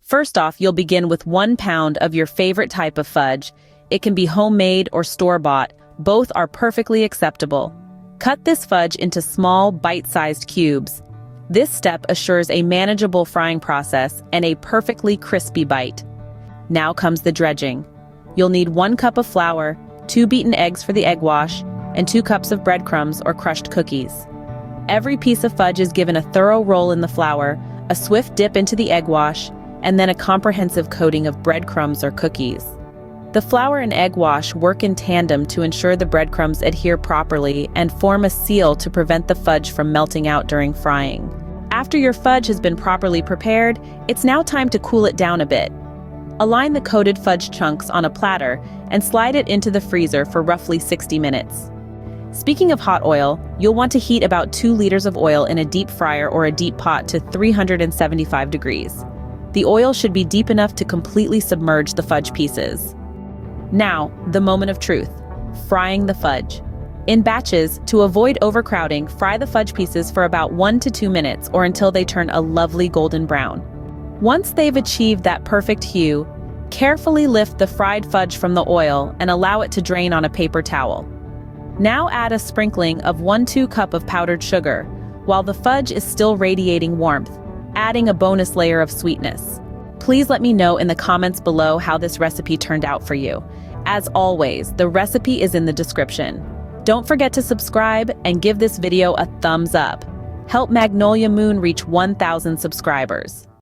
First off, you'll begin with 1 pound of your favorite type of fudge. It can be homemade or store-bought. Both are perfectly acceptable. Cut this fudge into small, bite-sized cubes. This step assures a manageable frying process and a perfectly crispy bite. Now comes the dredging. You'll need 1 cup of flour, 2 beaten eggs for the egg wash, and 2 cups of breadcrumbs or crushed cookies. Every piece of fudge is given a thorough roll in the flour, a swift dip into the egg wash, and then a comprehensive coating of breadcrumbs or cookies. The flour and egg wash work in tandem to ensure the breadcrumbs adhere properly and form a seal to prevent the fudge from melting out during frying. After your fudge has been properly prepared, it's now time to cool it down a bit. Align the coated fudge chunks on a platter and slide it into the freezer for roughly 60 minutes. Speaking of hot oil, you'll want to heat about 2 liters of oil in a deep fryer or a deep pot to 375 degrees. The oil should be deep enough to completely submerge the fudge pieces. Now, the moment of truth, frying the fudge. In batches, to avoid overcrowding, fry the fudge pieces for about 1 to 2 minutes or until they turn a lovely golden brown. Once they've achieved that perfect hue, carefully lift the fried fudge from the oil and allow it to drain on a paper towel. Now add a sprinkling of 1/2 cup of powdered sugar, while the fudge is still radiating warmth, adding a bonus layer of sweetness. Please let me know in the comments below how this recipe turned out for you. As always, the recipe is in the description. Don't forget to subscribe and give this video a thumbs up. Help Magnolia Moon reach 1,000 subscribers.